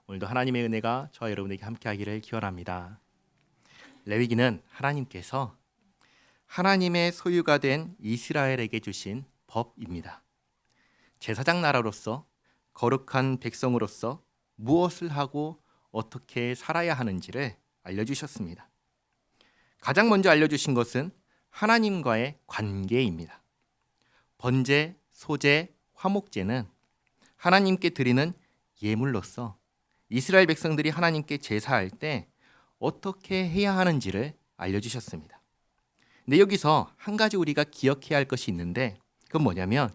오늘도 하나님의 은혜가 저와 여러분에게 함께하기를 기원합니다. 레위기는 하나님께서 하나님의 소유가 된 이스라엘에게 주신 법입니다. 제사장 나라로서 거룩한 백성으로서 무엇을 하고 어떻게 살아야 하는지를 알려주셨습니다. 가장 먼저 알려주신 것은 하나님과의 관계입니다. 번제, 소제, 화목제는 하나님께 드리는 예물로서 이스라엘 백성들이 하나님께 제사할 때 어떻게 해야 하는지를 알려주셨습니다. 근데 여기서 한 가지 우리가 기억해야 할 것이 있는데 그건 뭐냐면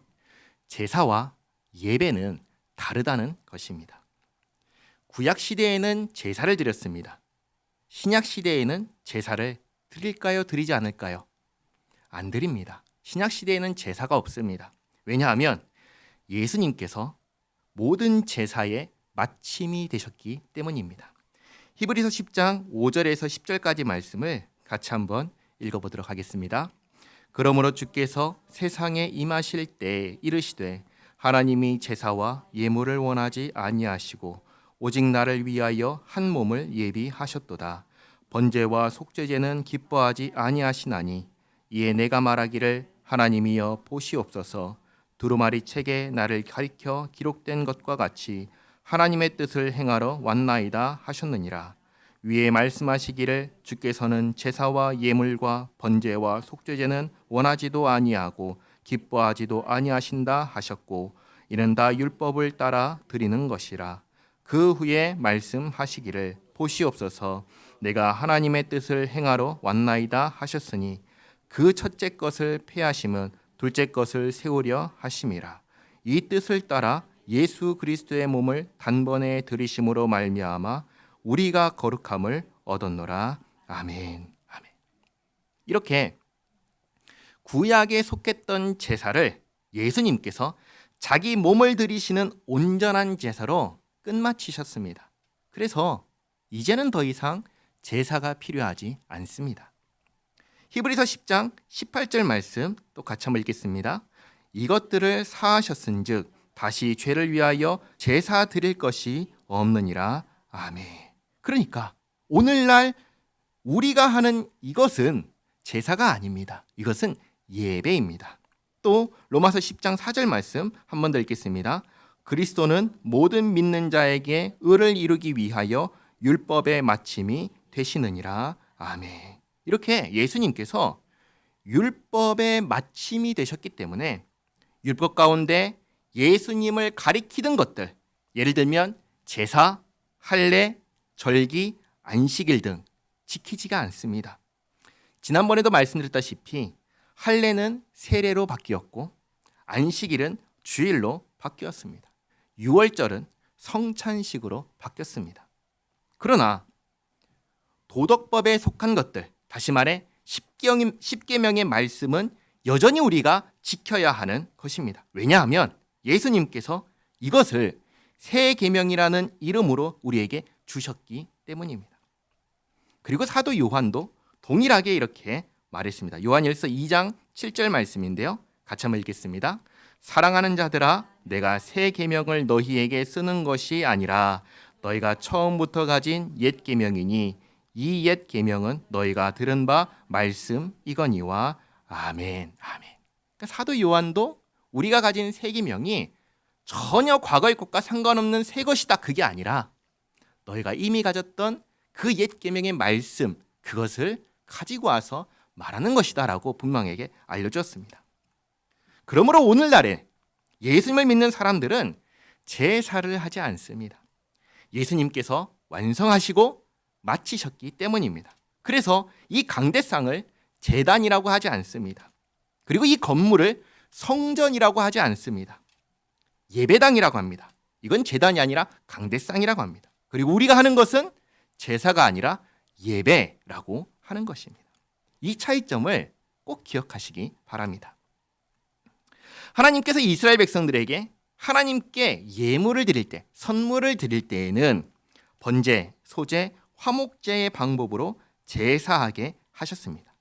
제사와 예배는 다르다는 것입니다. 구약 시대에는 제사를 드렸습니다. 신약 시대에는 제사를 드릴까요? 드리지 않을까요? 안 드립니다. 신약 시대에는 제사가 없습니다. 왜냐하면 예수님께서 모든 제사의 마침이 되셨기 때문입니다. 히브리서 10장 5절에서 10절까지 말씀을 같이 한번 읽어보도록 하겠습니다. 그러므로 주께서 세상에 임하실 때 이르시되 하나님이 제사와 예물을 원하지 아니하시고 오직 나를 위하여 한 몸을 예비하셨도다. 번제와 속죄제는 기뻐하지 아니하시나니 이에 내가 말하기를 하나님이여 보시옵소서. 두루마리 책에 나를 가리켜 기록된 것과 같이 하나님의 뜻을 행하러 왔나이다 하셨느니라. 위에 말씀하시기를 주께서는 제사와 예물과 번제와 속죄제는 원하지도 아니하고 기뻐하지도 아니하신다 하셨고 이는 다 율법을 따라 드리는 것이라. 그 후에 말씀하시기를 보시옵소서. 내가 하나님의 뜻을 행하러 왔나이다 하셨으니 그 첫째 것을 폐하심은 둘째 것을 세우려 하심이라. 이 뜻을 따라 예수 그리스도의 몸을 단번에 들이심으로 말미암아 우리가 거룩함을 얻었노라. 아멘. 아멘. 이렇게 구약에 속했던 제사를 예수님께서 자기 몸을 들이시는 온전한 제사로 끝마치셨습니다. 그래서 이제는 더 이상 제사가 필요하지 않습니다. 히브리서 10장 18절 말씀 또 같이 한번 읽겠습니다. 이것들을 사하셨은즉 다시 죄를 위하여 제사 드릴 것이 없느니라. 아멘. 그러니까 오늘날 우리가 하는 이것은 제사가 아닙니다. 이것은 예배입니다. 또 로마서 10장 4절 말씀 한 번 더 읽겠습니다. 그리스도는 모든 믿는 자에게 의를 이루기 위하여 율법의 마침이 되시느니라. 아멘. 이렇게 예수님께서 율법의 마침이 되셨기 때문에 율법 가운데 예수님을 가리키는 것들, 예를 들면 제사, 할례, 절기, 안식일 등 지키지가 않습니다. 지난번에도 말씀드렸다시피 할례는 세례로 바뀌었고 안식일은 주일로 바뀌었습니다. 유월절은 성찬식으로 바뀌었습니다. 그러나 도덕법에 속한 것들, 다시 말해 십계명의 말씀은 여전히 우리가 지켜야 하는 것입니다. 왜냐하면 예수님께서 이것을 새 계명이라는 이름으로 우리에게 주셨기 때문입니다. 그리고 사도 요한도 동일하게 이렇게 말했습니다. 요한일서 2장 7절 말씀인데요. 같이 한번 읽겠습니다. 사랑하는 자들아, 내가 새 계명을 너희에게 쓰는 것이 아니라 너희가 처음부터 가진 옛 계명이니 이 옛 계명은 너희가 들은 바 말씀이거니와. 아멘. 아멘. 그러니까 사도 요한도 우리가 가진 새 계명이 전혀 과거의 것과 상관없는 새 것이다, 그게 아니라 너희가 이미 가졌던 그 옛 계명의 말씀, 그것을 가지고 와서 말하는 것이다라고 분명하게 알려주었습니다. 그러므로 오늘날에 예수님을 믿는 사람들은 제사를 하지 않습니다. 예수님께서 완성하시고 마치셨기 때문입니다. 그래서 이 강대상을 제단이라고 하지 않습니다. 그리고 이 건물을 성전이라고 하지 않습니다. 예배당이라고 합니다. 이건 제단이 아니라 강대상이라고 합니다. 그리고 우리가 하는 것은 제사가 아니라 예배라고 하는 것입니다. 이 차이점을 꼭 기억하시기 바랍니다. 하나님께서 이스라엘 백성들에게 하나님께 예물을 드릴 때, 선물을 드릴 때에는 번제, 소제, 화목제의 방법으로 제사하게 하셨습니다.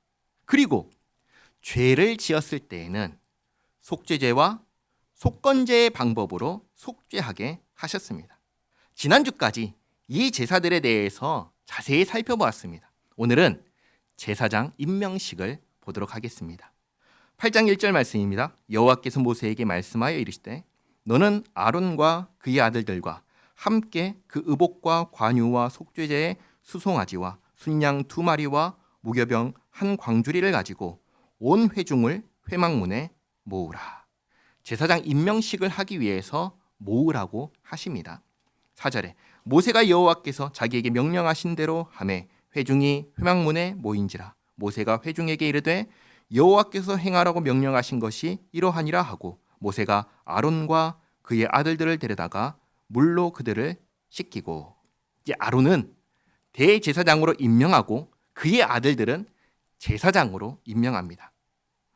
그리고 죄를 지었을 때에는 속죄제와 속건제의 방법으로 속죄하게 하셨습니다. 지난주까지 이 제사들에 대해서 자세히 살펴보았습니다. 오늘은 제사장 임명식을 보도록 하겠습니다. 8장 1절 말씀입니다. 여호와께서 모세에게 말씀하여 이르시되 너는 아론과 그의 아들들과 함께 그 의복과 관유와 속죄제의 수송아지와 순양 2마리와 무교병 한 광주리를 가지고 온 회중을 회막문에 모으라. 제사장 임명식을 하기 위해서 모으라고 하십니다. 4절에 모세가 여호와께서 자기에게 명령하신 대로 하매 회중이 회막문에 모인지라. 모세가 회중에게 이르되 여호와께서 행하라고 명령하신 것이 이러하니라 하고 모세가 아론과 그의 아들들을 데려다가 물로 그들을 씻기고. 이제 아론은 대제사장으로 임명하고 그의 아들들은 제사장으로 임명합니다.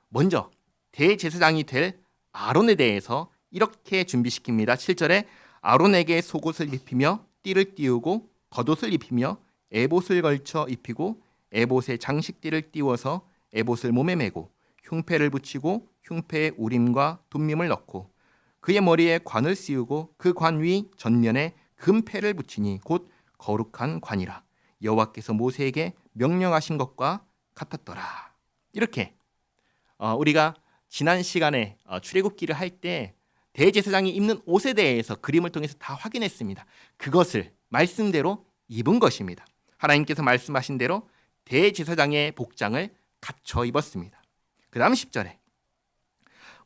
먼저 대제사장이 될 아론에 대해서 이렇게 준비시킵니다. 7절에 아론에게 속옷을 입히며 띠를 띄우고 겉옷을 입히며 에봇을 걸쳐 입히고 에봇에 장식띠를 띄워서 에봇을 몸에 메고 흉패를 붙이고 흉패에 우림과 둠밈을 넣고 그의 머리에 관을 씌우고 그 관 위 전면에 금패를 붙이니 곧 거룩한 관이라. 여호와께서 모세에게 명령하신 것과 같았더라. 이렇게 우리가 지난 시간에 출애굽기를 할 때 대제사장이 입는 옷에 대해서 그림을 통해서 다 확인했습니다. 그것을 말씀대로 입은 것입니다. 하나님께서 말씀하신 대로 대제사장의 복장을 갖춰 입었습니다. 그 다음 10절에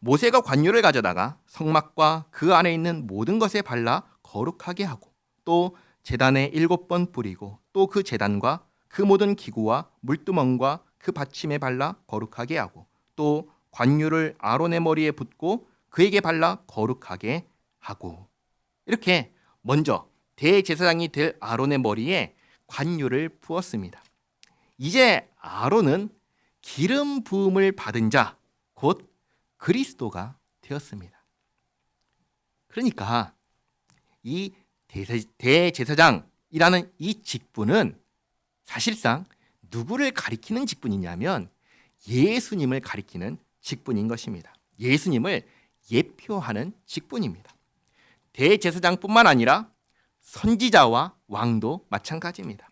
모세가 관유를 가져다가 성막과 그 안에 있는 모든 것에 발라 거룩하게 하고 또 제단에 7번 뿌리고 또 그 제단과 그 모든 기구와 물두멍과 그 받침에 발라 거룩하게 하고 또 관유를 아론의 머리에 붓고 그에게 발라 거룩하게 하고. 이렇게 먼저 대제사장이 될 아론의 머리에 관유를 부었습니다. 이제 아론은 기름 부음을 받은 자, 곧 그리스도가 되었습니다. 그러니까 이 대제사장이라는 이 직분은 사실상 누구를 가리키는 직분이냐면 예수님을 가리키는 직분인 것입니다. 예수님을 예표하는 직분입니다. 대제사장뿐만 아니라 선지자와 왕도 마찬가지입니다.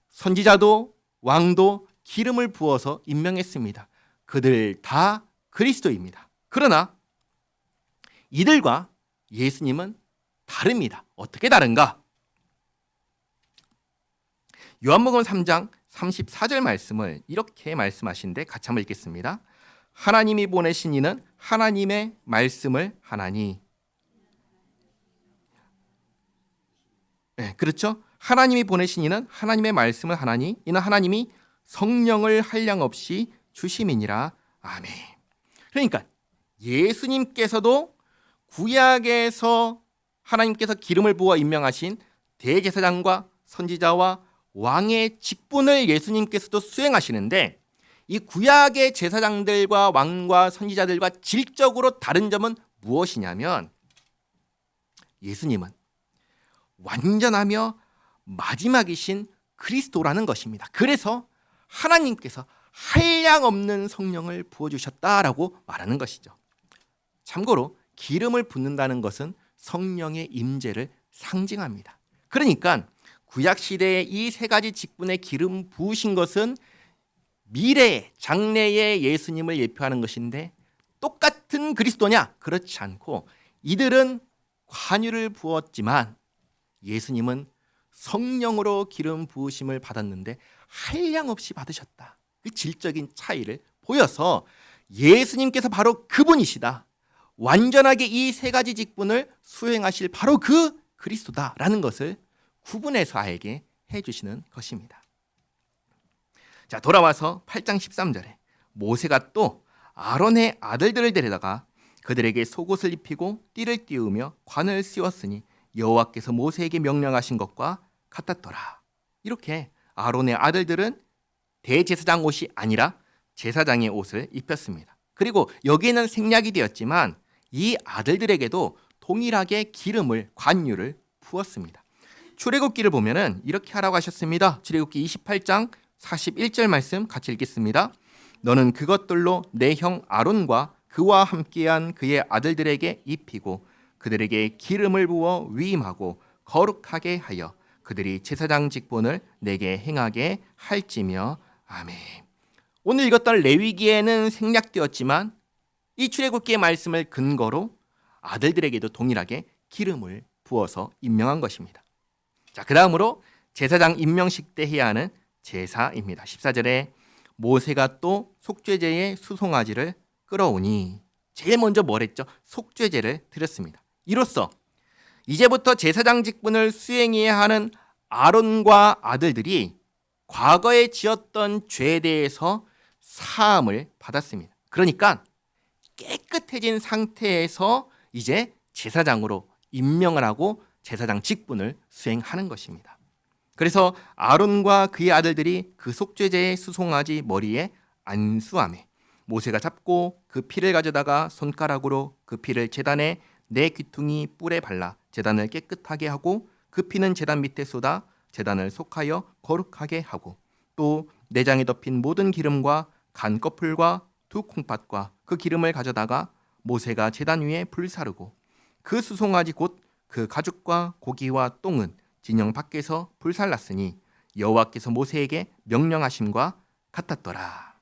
선지자도 왕도 기름을 부어서 임명했습니다. 그들 다 그리스도입니다. 그러나 이들과 예수님은 다릅니다. 어떻게 다른가? 요한복음 3장 34절 말씀을 이렇게 말씀하신데 같이 한번 읽겠습니다. 하나님이 보내신 이는 하나님의 말씀을 하나니. 네, 그렇죠? 하나님이 보내신 이는 하나님의 말씀을 하나니 이는 하나님이 성령을 한량없이 주심이니라. 아멘. 그러니까 예수님께서도 구약에서 하나님께서 기름을 부어 임명하신 대제사장과 선지자와 왕의 직분을 예수님께서도 수행하시는데 이 구약의 제사장들과 왕과 선지자들과 질적으로 다른 점은 무엇이냐면 예수님은 완전하며 마지막이신 그리스도라는 것입니다. 그래서 하나님께서 한량없는 성령을 부어주셨다라고 말하는 것이죠. 참고로 기름을 붓는다는 것은 성령의 임재를 상징합니다. 그러니까 구약시대의 이 세 가지 직분의 기름 부으신 것은 미래의 장래의 예수님을 예표하는 것인데 똑같은 그리스도냐? 그렇지 않고 이들은 관유를 부었지만 예수님은 성령으로 기름 부으심을 받았는데 한량없이 받으셨다. 그 질적인 차이를 보여서 예수님께서 바로 그분이시다. 완전하게 이 세 가지 직분을 수행하실 바로 그 그리스도다라는 것을 구분해서 알게 해주시는 것입니다. 자, 돌아와서 8장 13절에 모세가 또 아론의 아들들을 데려다가 그들에게 속옷을 입히고 띠를 띄우며 관을 씌웠으니 여호와께서 모세에게 명령하신 것과 같았더라. 이렇게 아론의 아들들은 대제사장 옷이 아니라 제사장의 옷을 입혔습니다. 그리고 여기에는 생략이 되었지만 이 아들들에게도 동일하게 기름을 관유를 부었습니다. 출애굽기를 보면은 이렇게 하라고 하셨습니다. 출애굽기 28장 41절 말씀 같이 읽겠습니다. 너는 그것들로 내 형 아론과 그와 함께한 그의 아들들에게 입히고 그들에게 기름을 부어 위임하고 거룩하게 하여 그들이 제사장 직분을 내게 행하게 할지며 아멘. 오늘 읽었던 레위기에는 생략되었지만 이 출애굽기의 말씀을 근거로 아들들에게도 동일하게 기름을 부어서 임명한 것입니다. 자, 그 다음으로 제사장 임명식 때 해야 하는 제사입니다. 14절에 모세가 또 속죄제의 수송아지를 끌어오니 제일 먼저 뭘 했죠? 속죄제를 드렸습니다. 이로써 이제부터 제사장 직분을 수행해야 하는 아론과 아들들이 과거에 지었던 죄에 대해서 사함을 받았습니다. 그러니까 깨끗해진 상태에서 이제 제사장으로 임명을 하고 제사장 직분을 수행하는 것입니다. 그래서 아론과 그의 아들들이 그 속죄제의 수송아지 머리에 안수하매 모세가 잡고 그 피를 가져다가 손가락으로 그 피를 제단의 네 귀퉁이 뿔에 발라 제단을 깨끗하게 하고 그 피는 제단 밑에 쏟아 제단을 속하여 거룩하게 하고 또 내장에 덮인 모든 기름과 간 거풀과 두 콩팥과 그 기름을 가져다가 모세가 제단 위에 불사르고 그 수송아지 곧 그 가죽과 고기와 똥은 진영 밖에서 불살랐으니 여호와께서 모세에게 명령하심과 같았더라.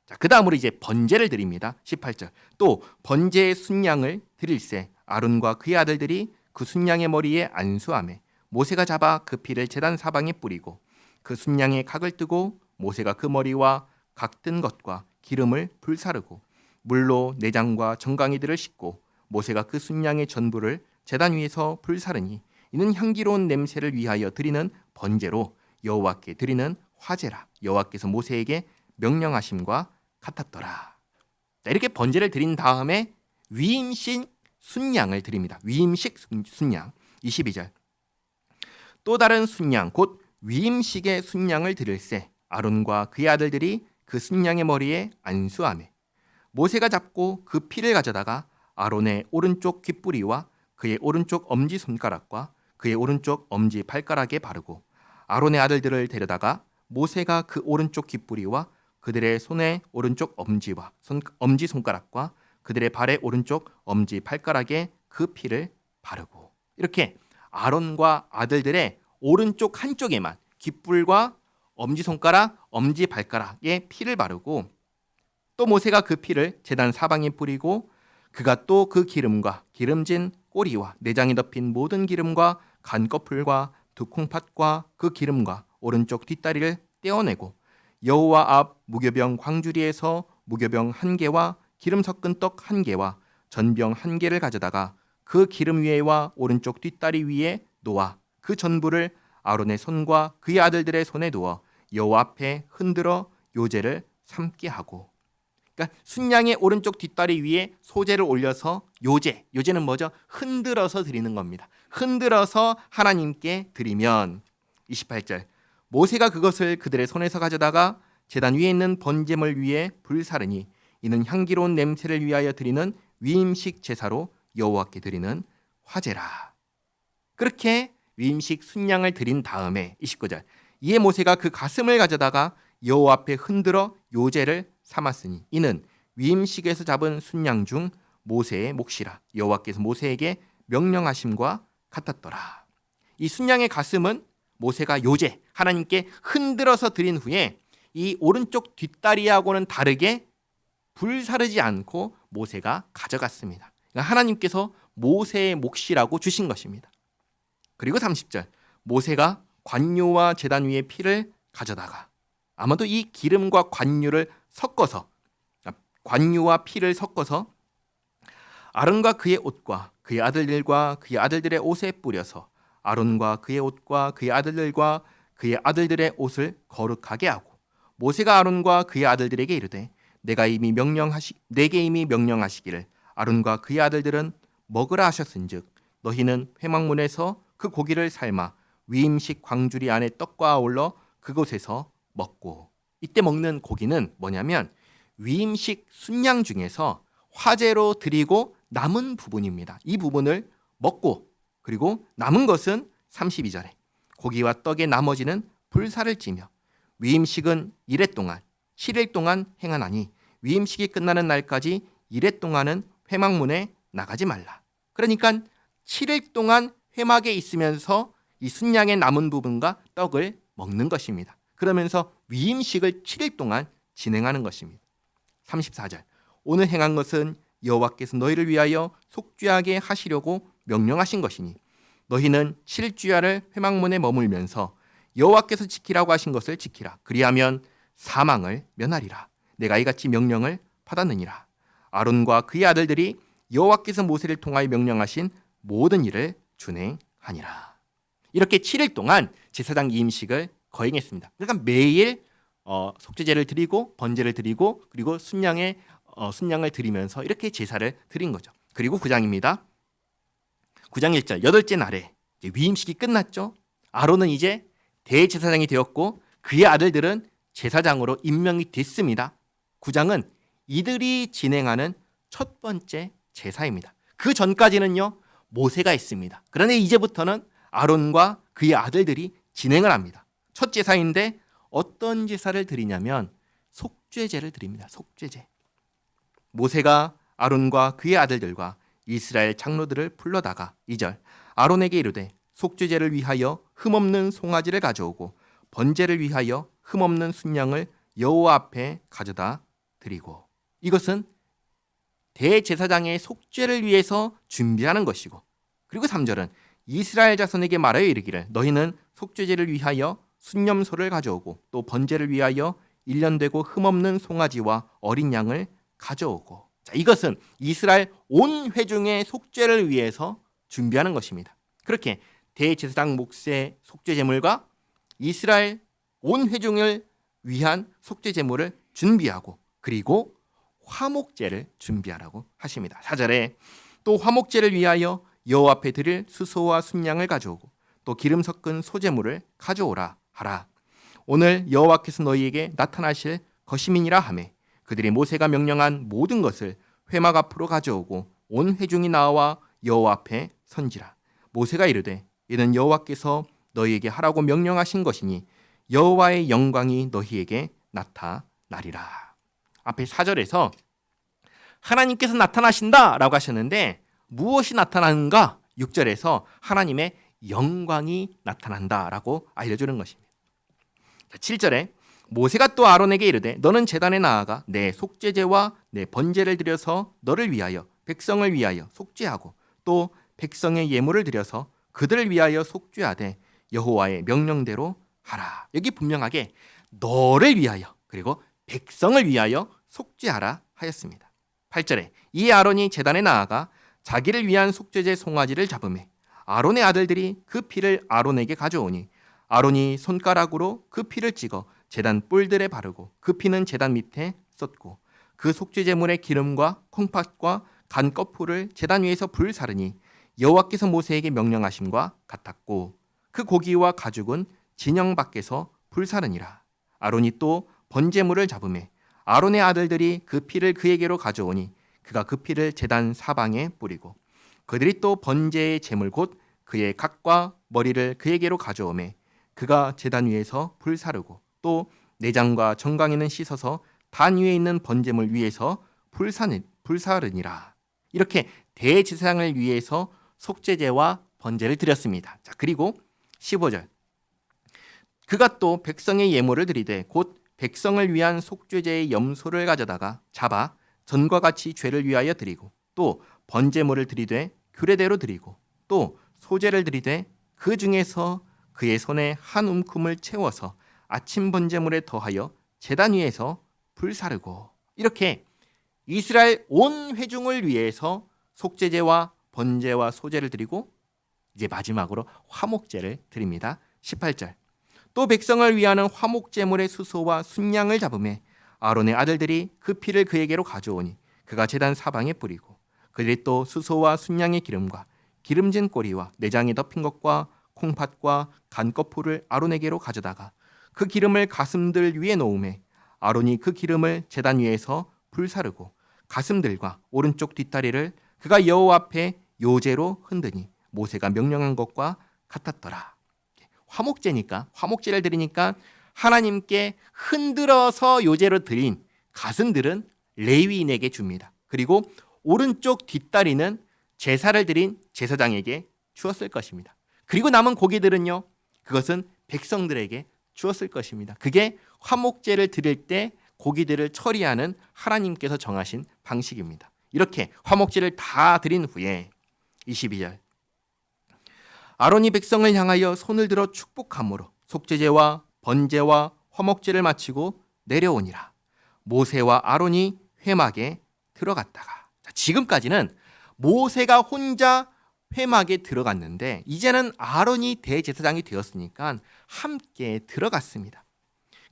자, 그 다음으로 이제 번제를 드립니다. 18절. 또 번제의 순양을 드릴세 아론과 그의 아들들이 그 순양의 머리에 안수하매 모세가 잡아 그 피를 제단 사방에 뿌리고 그 순양의 각을 뜨고 모세가 그 머리와 각 뜬 것과 기름을 불사르고 물로 내장과 정강이들을 씻고 모세가 그 순양의 전부를 제단 위에서 불사르니 이는 향기로운 냄새를 위하여 드리는 번제로 여호와께 드리는 화제라. 여호와께서 모세에게 명령하심과 같았더라. 자, 이렇게 번제를 드린 다음에 위임식 순양을 드립니다. 위임식 순양 22절. 또 다른 순양 곧 위임식의 순양을 드릴세 아론과 그의 아들들이 그 순양의 머리에 안수하매 모세가 잡고 그 피를 가져다가 아론의 오른쪽 귓뿌리와 그의 오른쪽 엄지손가락과 그의 오른쪽 엄지 발가락에 바르고 아론의 아들들을 데려다가 모세가 그 오른쪽 귓뿌리와 그들의 손의 오른쪽 엄지와 엄지손가락과 그들의 발의 오른쪽 엄지 발가락에 그 피를 바르고 이렇게 아론과 아들들의 오른쪽 한쪽에만 귓불과 엄지손가락, 엄지발가락에 피를 바르고 또 모세가 그 피를 제단 사방에 뿌리고 그가 또 그 기름과 기름진 꼬리와 내장이 덮인 모든 기름과 간꺼풀과 두 콩팥과 그 기름과 오른쪽 뒷다리를 떼어내고 여호와 앞 무교병 광주리에서 무교병 한 개와 기름 섞은 떡 한 개와 전병 한 개를 가져다가 그 기름 위에와 오른쪽 뒷다리 위에 놓아 그 전부를 아론의 손과 그의 아들들의 손에 두어 여호와 앞에 흔들어 요제를 삼게 하고 그러니까 순양의 오른쪽 뒷다리 위에 소제를 올려서 요제는 뭐죠? 흔들어서 드리는 겁니다. 흔들어서 하나님께 드리면 28절 모세가 그것을 그들의 손에서 가져다가 제단 위에 있는 번제물 위에 불사르니 이는 향기로운 냄새를 위하여 드리는 위임식 제사로 여호와께 드리는 화제라. 그렇게 위임식 순양을 드린 다음에 29절 이에 모세가 그 가슴을 가져다가 여호와 앞에 흔들어 요제를 삼았으니 이는 위임식에서 잡은 순양 중 모세의 몫이라. 여호와께서 모세에게 명령하심과 같았더라. 이 순양의 가슴은 모세가 요제 하나님께 흔들어서 드린 후에 이 오른쪽 뒷다리하고는 다르게 불사르지 않고 모세가 가져갔습니다. 그러니까 하나님께서 모세의 몫이라고 주신 것입니다. 그리고 30절 모세가 관유와 제단 위에 피를 가져다가 아마도 이 기름과 관유를 섞어서 관유와 피를 섞어서 아론과 그의 옷과 그의 아들들과 그의 아들들의 옷에 뿌려서 아론과 그의 옷과 그의 아들들과 그의 아들들의 옷을 거룩하게 하고 모세가 아론과 그의 아들들에게 이르되 내게 이미 명령하시기를 아론과 그의 아들들은 먹으라 하셨은즉 너희는 회막문에서 그 고기를 삶아 위임식 광주리 안에 떡과 아울러 그곳에서 먹고 이때 먹는 고기는 뭐냐면 위임식 순양 중에서 화제로 드리고 남은 부분입니다. 이 부분을 먹고 그리고 남은 것은 32절에 고기와 떡의 나머지는 불사를 찌며 위임식은 1회 동안 7일 동안 행하나니 위임식이 끝나는 날까지 1회 동안은 회막문에 나가지 말라. 그러니까 7일 동안 회막에 있으면서 이 순양의 남은 부분과 떡을 먹는 것입니다. 그러면서 위임식을 7일 동안 진행하는 것입니다. 34절. 오늘 행한 것은 여호와께서 너희를 위하여 속죄하게 하시려고 명령하신 것이니 너희는 7주야를 회막문에 머물면서 여호와께서 지키라고 하신 것을 지키라. 그리하면 사망을 면하리라. 내가 이같이 명령을 받았느니라. 아론과 그의 아들들이 여호와께서 모세를 통하여 명령하신 모든 일을 준행하니라. 이렇게 7일 동안 제사장 이임식을 거행했습니다. 그러니까 매일 속죄제를 드리고 번제를 드리고 그리고 순양을 드리면서 이렇게 제사를 드린 거죠. 그리고 9장입니다. 9장 1절 여덟째 날에 이제 위임식이 끝났죠. 아론은 이제 대제사장이 되었고 그의 아들들은 제사장으로 임명이 됐습니다. 9장은 이들이 진행하는 첫 번째 제사입니다. 그 전까지는요 모세가 있습니다. 그런데 이제부터는 아론과 그의 아들들이 진행을 합니다. 첫 제사인데 어떤 제사를 드리냐면 속죄제를 드립니다. 속죄제. 모세가 아론과 그의 아들들과 이스라엘 장로들을 불러다가 2절 아론에게 이르되 속죄제를 위하여 흠없는 송아지를 가져오고 번제를 위하여 흠없는 순양을 여호와 앞에 가져다 드리고 이것은 대제사장의 속죄를 위해서 준비하는 것이고 그리고 3절은 이스라엘 자손에게 말하여 이르기를 너희는 속죄제를 위하여 순념소를 가져오고 또 번제를 위하여 1년 되고 흠없는 송아지와 어린 양을 가져오고 자, 이것은 이스라엘 온 회중의 속죄를 위해서 준비하는 것입니다. 그렇게 대제사장 몫의 속죄 제물과 이스라엘 온 회중을 위한 속죄 제물을 준비하고 그리고 화목제를 준비하라고 하십니다. 4절에 또 화목제를 위하여 여호와 앞에 드릴 수소와 순양을 가져오고 또 기름 섞은 소제물을 가져오라 하라. 오늘 여호와께서 너희에게 나타나실 것임이니라 하매 그들이 모세가 명령한 모든 것을 회막 앞으로 가져오고 온 회중이 나와 여호와 앞에 선지라. 모세가 이르되 이는 여호와께서 너희에게 하라고 명령하신 것이니 여호와의 영광이 너희에게 나타나리라. 앞에 4절에서 하나님께서 나타나신다라고 하셨는데 무엇이 나타나는가? 6절에서 하나님의 영광이 나타난다라고 알려주는 것입니다. 7절에 모세가 또 아론에게 이르되 너는 제단에 나아가 내 속죄제와 내 번제를 드려서 너를 위하여 백성을 위하여 속죄하고 또 백성의 예물을 드려서 그들을 위하여 속죄하되 여호와의 명령대로 하라. 여기 분명하게 너를 위하여 그리고 백성을 위하여 속죄하라 하였습니다. 8절에 이 아론이 제단에 나아가 자기를 위한 속죄제 송아지를 잡으매 아론의 아들들이 그 피를 아론에게 가져오니 아론이 손가락으로 그 피를 찍어 제단 뿔들에 바르고 그 피는 제단 밑에 쏟고 그 속죄제물의 기름과 콩팥과 간 거풀을 제단 위에서 불사르니 여호와께서 모세에게 명령하심과 같았고 그 고기와 가죽은 진영 밖에서 불사르니라. 아론이 또 번제물을 잡으매 아론의 아들들이 그 피를 그에게로 가져오니 그가 그 피를 제단 사방에 뿌리고 그들이 또 번제의 제물 곧 그의 각과 머리를 그에게로 가져오매 그가 제단 위에서 불사르고 또 내장과 정강이는 씻어서 단 위에 있는 번제물 위에서 불사르니라. 이렇게 대제사장을 위해서 속죄제와 번제를 드렸습니다. 자, 그리고 15절 그가 또 백성의 예물을 드리되 곧 백성을 위한 속죄제의 염소를 가져다가 잡아 전과 같이 죄를 위하여 드리고 또 번제물을 드리되 규례대로 드리고 또 소제를 드리되 그 중에서 그의 손에 한 움큼을 채워서 아침 번제물에 더하여 제단 위에서 불사르고 이렇게 이스라엘 온 회중을 위해서 속죄제와 번제와 소제를 드리고 이제 마지막으로 화목제를 드립니다. 18절 또 백성을 위하는 화목제물의 수소와 순양을 잡으매 아론의 아들들이 그 피를 그에게로 가져오니 그가 제단 사방에 뿌리고 그들이 또 수소와 순양의 기름과 기름진 꼬리와 내장에 덮인 것과 콩팥과 간거풀을 아론에게로 가져다가 그 기름을 가슴들 위에 놓으매 아론이 그 기름을 제단 위에서 불사르고 가슴들과 오른쪽 뒷다리를 그가 여호와 앞에 요제로 흔드니 모세가 명령한 것과 같았더라. 화목제니까 화목제를 드리니까 하나님께 흔들어서 요제로 드린 가슴들은 레위인에게 줍니다. 그리고 오른쪽 뒷다리는 제사를 드린 제사장에게 주었을 것입니다. 그리고 남은 고기들은요, 그것은 백성들에게 주었을 것입니다. 그게 화목제를 드릴 때 고기들을 처리하는 하나님께서 정하신 방식입니다. 이렇게 화목제를 다 드린 후에 22절, 아론이 백성을 향하여 손을 들어 축복함으로 속죄제와 번제와 화목제를 마치고 내려오니라. 모세와 아론이 회막에 들어갔다가, 지금까지는 모세가 혼자 회막에 들어갔는데 이제는 아론이 대제사장이 되었으니까 함께 들어갔습니다.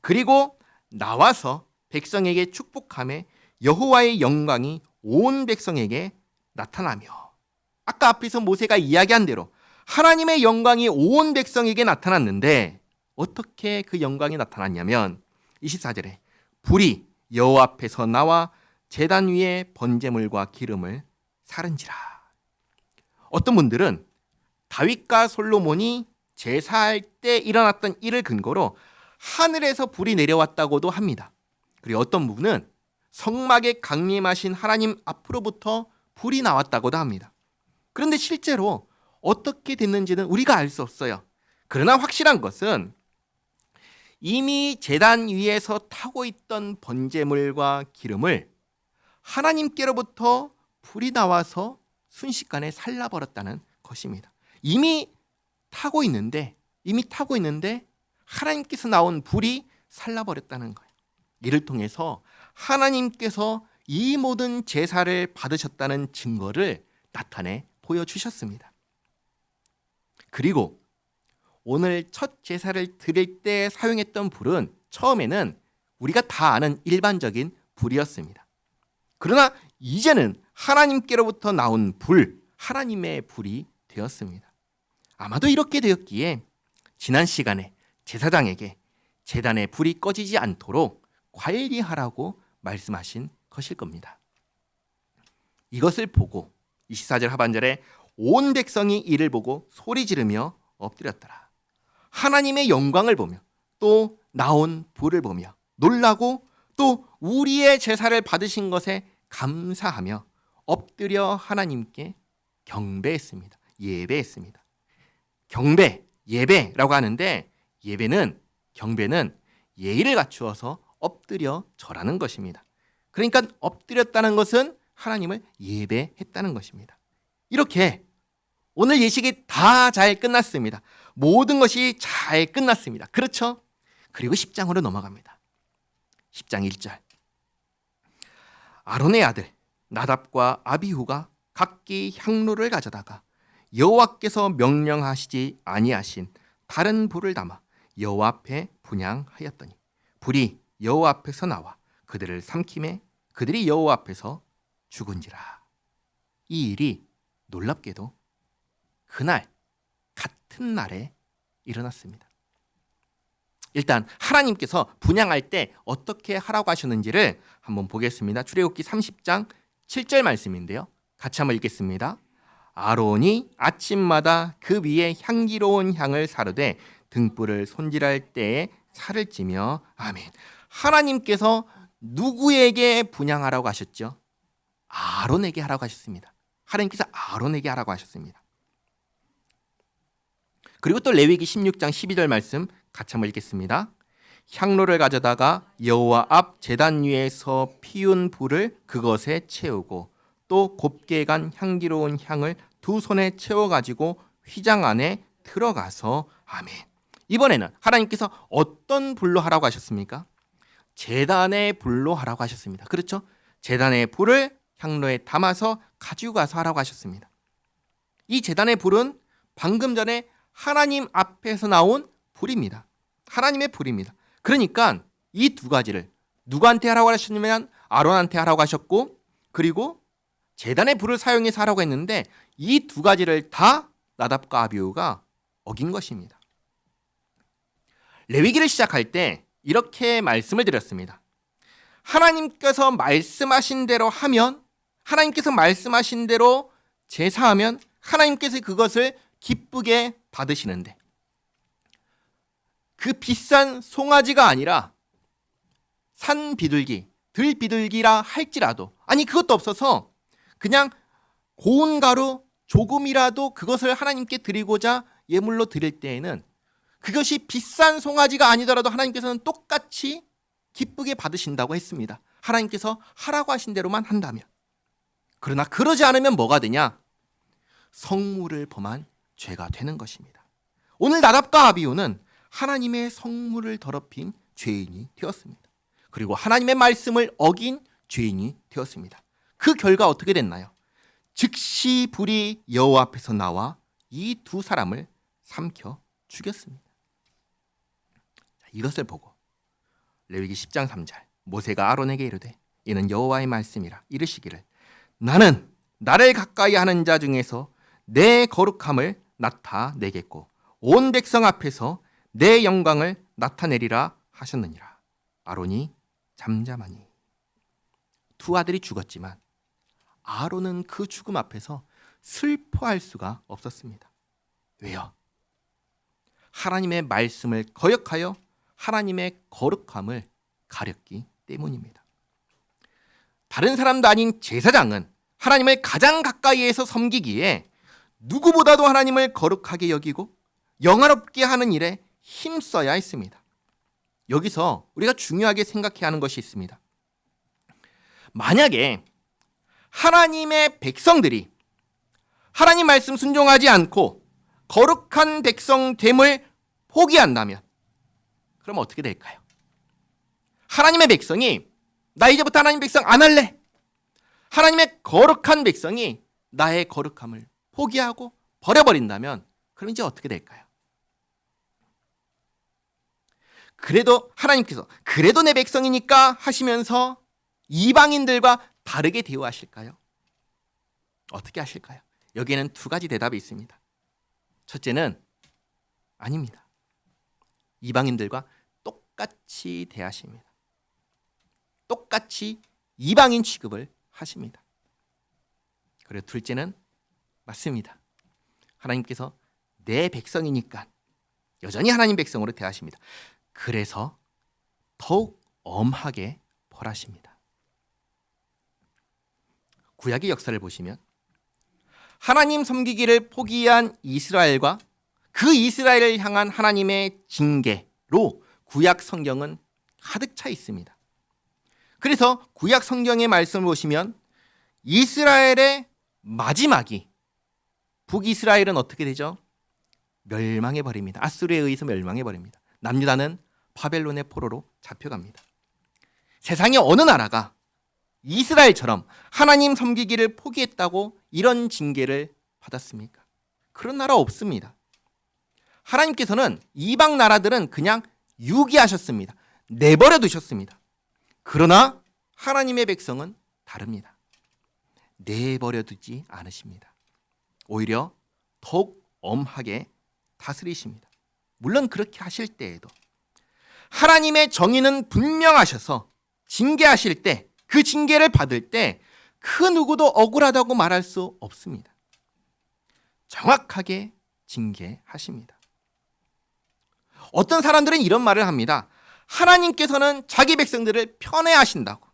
그리고 나와서 백성에게 축복함에 여호와의 영광이 온 백성에게 나타나며, 아까 앞에서 모세가 이야기한 대로 하나님의 영광이 온 백성에게 나타났는데 어떻게 그 영광이 나타났냐면 24절에 불이 여호와 앞에서 나와 제단 위에 번제물과 기름을 사른지라. 어떤 분들은 다윗과 솔로몬이 제사할 때 일어났던 일을 근거로 하늘에서 불이 내려왔다고도 합니다. 그리고 어떤 분은 성막에 강림하신 하나님 앞으로부터 불이 나왔다고도 합니다. 그런데 실제로 어떻게 됐는지는 우리가 알 수 없어요. 그러나 확실한 것은 이미 제단 위에서 타고 있던 번제물과 기름을 하나님께로부터 불이 나와서 순식간에 살라버렸다는 것입니다. 이미 타고 있는데 하나님께서 나온 불이 살라버렸다는 거예요. 이를 통해서 하나님께서 이 모든 제사를 받으셨다는 증거를 나타내 보여주셨습니다. 그리고 오늘 첫 제사를 드릴 때 사용했던 불은 처음에는 우리가 다 아는 일반적인 불이었습니다. 그러나 이제는 하나님께로부터 나온 불, 하나님의 불이 되었습니다. 아마도 이렇게 되었기에 지난 시간에 제사장에게 제단의 불이 꺼지지 않도록 관리하라고 말씀하신 것일 겁니다. 이것을 보고 24절 하반절에 온 백성이 이를 보고 소리 지르며 엎드렸더라. 하나님의 영광을 보며 또 나온 불을 보며 놀라고 또 우리의 제사를 받으신 것에 감사하며 엎드려 하나님께 경배했습니다. 예배했습니다. 경배, 예배라고 하는데 경배는 예의를 갖추어서 엎드려 절하는 것입니다. 그러니까 엎드렸다는 것은 하나님을 예배했다는 것입니다. 이렇게 오늘 예식이 다 잘 끝났습니다. 모든 것이 잘 끝났습니다. 그렇죠? 그리고 10장으로 넘어갑니다. 10장 1절. 아론의 아들 나답과 아비후가 각기 향로를 가져다가 여호와께서 명령하시지 아니하신 다른 불을 담아 여호와 앞에 분향하였더니 불이 여호와 앞에서 나와 그들을 삼키매 그들이 여호와 앞에서 죽은지라. 이 일이 놀랍게도 그날 같은 날에 일어났습니다. 일단 하나님께서 분향할 때 어떻게 하라고 하셨는지를 한번 보겠습니다. 출애굽기 30장 7절 말씀인데요. 같이 한번 읽겠습니다. 아론이 아침마다 그 위에 향기로운 향을 사르되 등불을 손질할 때에 살을 찌며. 아멘. 하나님께서 누구에게 분향하라고 하셨죠? 아론에게 하라고 하셨습니다. 하나님께서 아론에게 하라고 하셨습니다. 그리고 또 레위기 16장 12절 말씀 같이 한번 읽겠습니다. 향로를 가져다가 여호와 앞 제단 위에서 피운 불을 그것에 채우고 또 곱게 간 향기로운 향을 두 손에 채워가지고 휘장 안에 들어가서. 아멘. 이번에는 하나님께서 어떤 불로 하라고 하셨습니까? 제단의 불로 하라고 하셨습니다. 그렇죠? 제단의 불을 향로에 담아서 가지고 가서 하라고 하셨습니다. 이 제단의 불은 방금 전에 하나님 앞에서 나온 불입니다. 하나님의 불입니다. 그러니까 이 두 가지를 누구한테 하라고 하셨냐면 아론한테 하라고 하셨고, 그리고 제단의 불을 사용해서 하라고 했는데 이 두 가지를 다 나답과 아비후가 어긴 것입니다. 레위기를 시작할 때 이렇게 말씀을 드렸습니다. 하나님께서 말씀하신 대로 하면, 하나님께서 말씀하신 대로 제사하면 하나님께서 그것을 기쁘게 받으시는데, 그 비싼 송아지가 아니라 산 비둘기, 들 비둘기라 할지라도, 아니 그것도 없어서 그냥 고운 가루 조금이라도 그것을 하나님께 드리고자 예물로 드릴 때에는 그것이 비싼 송아지가 아니더라도 하나님께서는 똑같이 기쁘게 받으신다고 했습니다. 하나님께서 하라고 하신 대로만 한다면. 그러나 그러지 않으면 뭐가 되냐? 성물을 범한 죄가 되는 것입니다. 오늘 나답과 아비후는 하나님의 성물을 더럽힌 죄인이 되었습니다. 그리고 하나님의 말씀을 어긴 죄인이 되었습니다. 그 결과 어떻게 됐나요? 즉시 불이 여호와 앞에서 나와 이 두 사람을 삼켜 죽였습니다. 이것을 보고 레위기 10장 3절 모세가 아론에게 이르되 이는 여호와의 말씀이라 이르시기를 나는 나를 가까이 하는 자 중에서 내 거룩함을 나타내겠고 온 백성 앞에서 내 영광을 나타내리라 하셨느니라. 아론이 잠잠하니. 두 아들이 죽었지만 아론은 그 죽음 앞에서 슬퍼할 수가 없었습니다. 왜요? 하나님의 말씀을 거역하여 하나님의 거룩함을 가렸기 때문입니다. 다른 사람도 아닌 제사장은 하나님을 가장 가까이에서 섬기기에 누구보다도 하나님을 거룩하게 여기고 영화롭게 하는 일에 힘써야 했습니다. 여기서 우리가 중요하게 생각해야 하는 것이 있습니다. 만약에 하나님의 백성들이 하나님 말씀 순종하지 않고 거룩한 백성됨을 포기한다면 그럼 어떻게 될까요? 하나님의 백성이 나 이제부터 하나님 백성 안 할래. 하나님의 거룩한 백성이 나의 거룩함을 포기하고 버려버린다면 그럼 이제 어떻게 될까요? 그래도 하나님께서 그래도 내 백성이니까 하시면서 이방인들과 다르게 대우하실까요? 어떻게 하실까요? 여기에는 두 가지 대답이 있습니다. 첫째는 아닙니다. 이방인들과 똑같이 대하십니다. 똑같이 이방인 취급을 하십니다. 그리고 둘째는 맞습니다. 하나님께서 내 백성이니까 여전히 하나님 백성으로 대하십니다. 그래서 더욱 엄하게 벌하십니다. 구약의 역사를 보시면 하나님 섬기기를 포기한 이스라엘과 그 이스라엘을 향한 하나님의 징계로 구약 성경은 가득 차 있습니다. 그래서 구약 성경의 말씀을 보시면 이스라엘의 마지막이 북이스라엘은 어떻게 되죠? 멸망해 버립니다. 아수르에 의해서 멸망해 버립니다. 남유다는 바벨론의 포로로 잡혀갑니다. 세상의 어느 나라가 이스라엘처럼 하나님 섬기기를 포기했다고 이런 징계를 받았습니까? 그런 나라 없습니다. 하나님께서는 이방 나라들은 그냥 유기하셨습니다. 내버려 두셨습니다. 그러나 하나님의 백성은 다릅니다. 내버려 두지 않으십니다. 오히려 더욱 엄하게 다스리십니다. 물론 그렇게 하실 때에도 하나님의 정의는 분명하셔서 징계하실 때, 그 징계를 받을 때 그 누구도 억울하다고 말할 수 없습니다. 정확하게 징계하십니다. 어떤 사람들은 이런 말을 합니다. 하나님께서는 자기 백성들을 편애하신다고.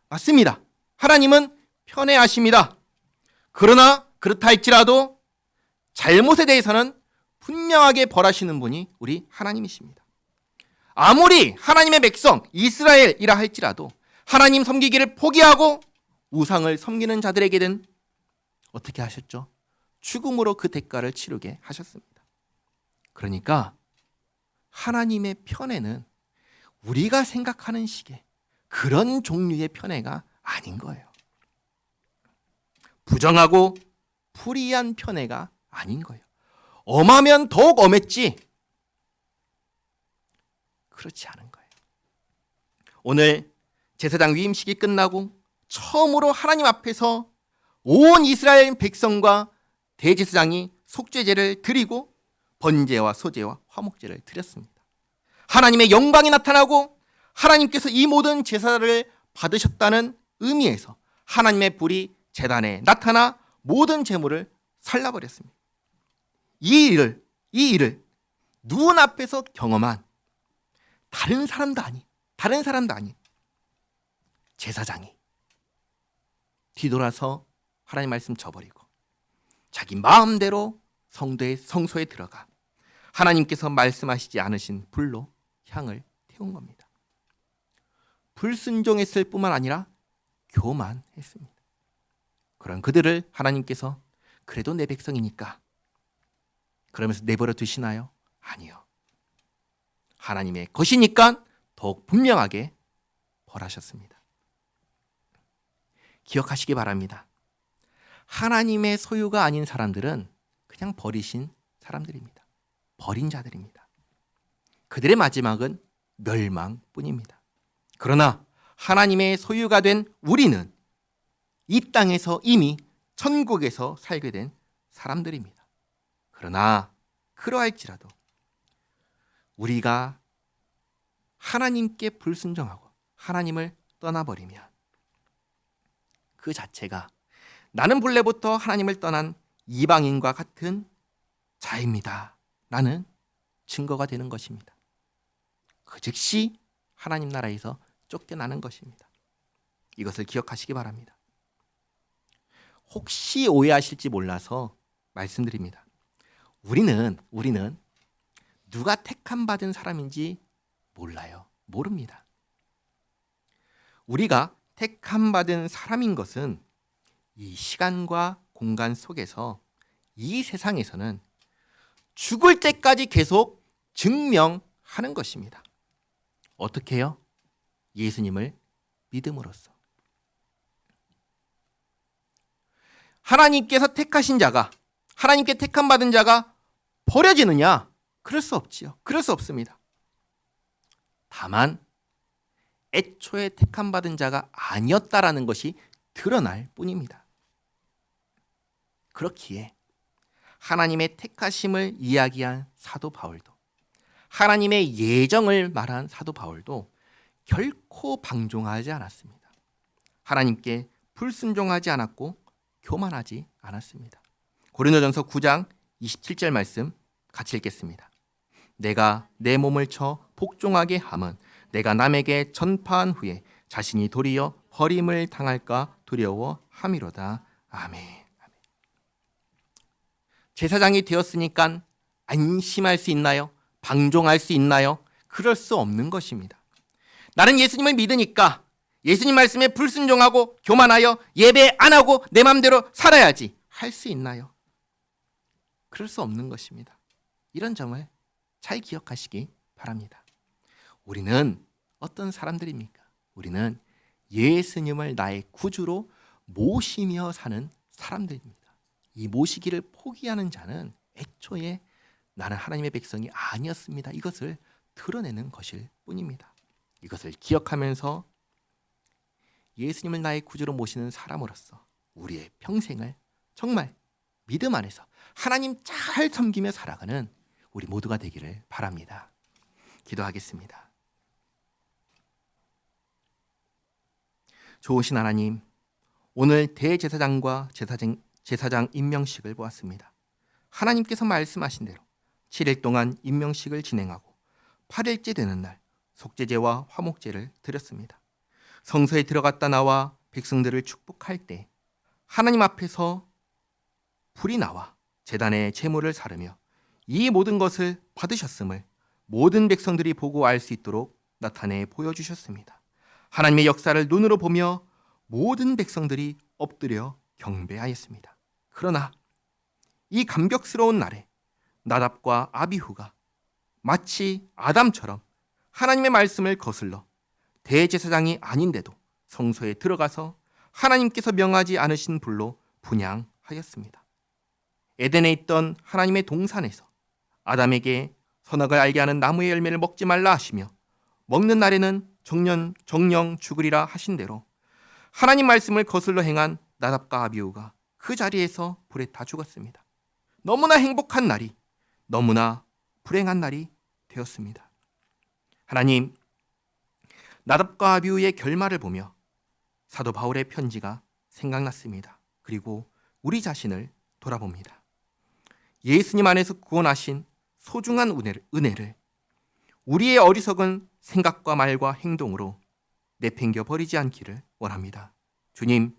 맞습니다. 하나님은 편애하십니다. 그러나 그렇다 할지라도 잘못에 대해서는 분명하게 벌하시는 분이 우리 하나님이십니다. 아무리 하나님의 백성 이스라엘이라 할지라도 하나님 섬기기를 포기하고 우상을 섬기는 자들에게는 어떻게 하셨죠? 죽음으로 그 대가를 치르게 하셨습니다. 그러니까 하나님의 편애는 우리가 생각하는 식의 그런 종류의 편애가 아닌 거예요. 부정하고 불의한 편애가 아닌 거예요. 엄하면 더욱 엄했지 그렇지 않은 거예요. 오늘 제사장 위임식이 끝나고 처음으로 하나님 앞에서 온 이스라엘 백성과 대제사장이 속죄제를 드리고 번제와 소제와 화목제를 드렸습니다. 하나님의 영광이 나타나고 하나님께서 이 모든 제사를 받으셨다는 의미에서 하나님의 불이 제단에 나타나 모든 제물을 살라버렸습니다. 이 일을 눈앞에서 경험한 다른 사람도 아닌 제사장이 뒤돌아서 하나님 말씀 저버리고 자기 마음대로 성소에 들어가 하나님께서 말씀하시지 않으신 불로 향을 태운 겁니다. 불순종했을 뿐만 아니라 교만했습니다. 그런 그들을 하나님께서 그래도 내 백성이니까 그러면서 내버려 두시나요? 아니요. 하나님의 것이니까 더욱 분명하게 벌하셨습니다. 기억하시기 바랍니다. 하나님의 소유가 아닌 사람들은 그냥 버리신 사람들입니다. 버린 자들입니다. 그들의 마지막은 멸망뿐입니다. 그러나 하나님의 소유가 된 우리는 이 땅에서 이미 천국에서 살게 된 사람들입니다. 그러나 그러할지라도 우리가 하나님께 불순종하고 하나님을 떠나버리면 그 자체가 나는 본래부터 하나님을 떠난 이방인과 같은 자입니다 라는 증거가 되는 것입니다. 그 즉시 하나님 나라에서 쫓겨나는 것입니다. 이것을 기억하시기 바랍니다. 혹시 오해하실지 몰라서 말씀드립니다. 우리는 누가 택함 받은 사람인지 몰라요. 모릅니다. 우리가 택함 받은 사람인 것은 이 시간과 공간 속에서 이 세상에서는 죽을 때까지 계속 증명하는 것입니다. 어떻게 해요? 예수님을 믿음으로써. 하나님께서 택하신 자가, 하나님께 택함 받은 자가 버려지느냐? 그럴 수 없지요. 그럴 수 없습니다. 다만 애초에 택함 받은 자가 아니었다라는 것이 드러날 뿐입니다. 그렇기에 하나님의 택하심을 이야기한 사도 바울도, 하나님의 예정을 말한 사도 바울도 결코 방종하지 않았습니다. 하나님께 불순종하지 않았고 교만하지 않았습니다. 고린도전서 9장 27절 말씀 같이 읽겠습니다. 내가 내 몸을 쳐 복종하게 함은 내가 남에게 전파한 후에 자신이 도리어 버림을 당할까 두려워함이로다. 아멘. 제사장이 되었으니까 안심할 수 있나요? 방종할 수 있나요? 그럴 수 없는 것입니다. 나는 예수님을 믿으니까 예수님 말씀에 불순종하고 교만하여 예배 안 하고 내 마음대로 살아야지 할 수 있나요? 그럴 수 없는 것입니다. 이런 점을 잘 기억하시기 바랍니다. 우리는 어떤 사람들입니까? 우리는 예수님을 나의 구주로 모시며 사는 사람들입니다. 이 모시기를 포기하는 자는 애초에 나는 하나님의 백성이 아니었습니다. 이것을 드러내는 것일 뿐입니다. 이것을 기억하면서 예수님을 나의 구주로 모시는 사람으로서 우리의 평생을 정말 믿음 안에서 하나님 잘 섬기며 살아가는 우리 모두가 되기를 바랍니다. 기도하겠습니다. 좋으신 하나님, 오늘 대제사장과 제사장 임명식을 보았습니다. 하나님께서 말씀하신 대로 7일 동안 임명식을 진행하고 8일째 되는 날 속죄제와 화목제를 드렸습니다. 성소에 들어갔다 나와 백성들을 축복할 때 하나님 앞에서 불이 나와 제단의 제물을 사르며 이 모든 것을 받으셨음을 모든 백성들이 보고 알 수 있도록 나타내 보여주셨습니다. 하나님의 역사를 눈으로 보며 모든 백성들이 엎드려 경배하였습니다. 그러나 이 감격스러운 날에 나답과 아비후가 마치 아담처럼 하나님의 말씀을 거슬러 대제사장이 아닌데도 성소에 들어가서 하나님께서 명하지 않으신 불로 분향하였습니다. 에덴에 있던 하나님의 동산에서 아담에게 선악을 알게 하는 나무의 열매를 먹지 말라 하시며 먹는 날에는 정령 죽으리라 하신 대로 하나님 말씀을 거슬러 행한 나답과 아비후가 그 자리에서 불에 타 죽었습니다. 너무나 행복한 날이 너무나 불행한 날이 되었습니다. 하나님, 나답과 아비후의 결말을 보며 사도 바울의 편지가 생각났습니다. 그리고 우리 자신을 돌아봅니다. 예수님 안에서 구원하신 소중한 은혜를 우리의 어리석은 생각과 말과 행동으로 내팽겨 버리지 않기를 원합니다. 주님,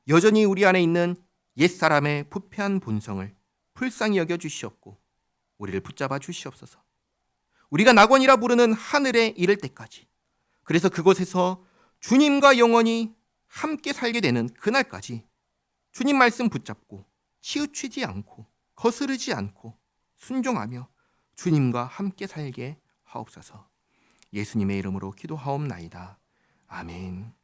여전히 우리 안에 있는 옛사람의 부패한 본성을 불쌍히 여겨 주시옵고 우리를 붙잡아 주시옵소서. 우리가 낙원이라 부르는 하늘에 이를 때까지, 그래서 그곳에서 주님과 영원히 함께 살게 되는 그날까지 주님 말씀 붙잡고 치우치지 않고 거스르지 않고 순종하며 주님과 함께 살게 하옵소서. 예수님의 이름으로 기도하옵나이다. 아멘.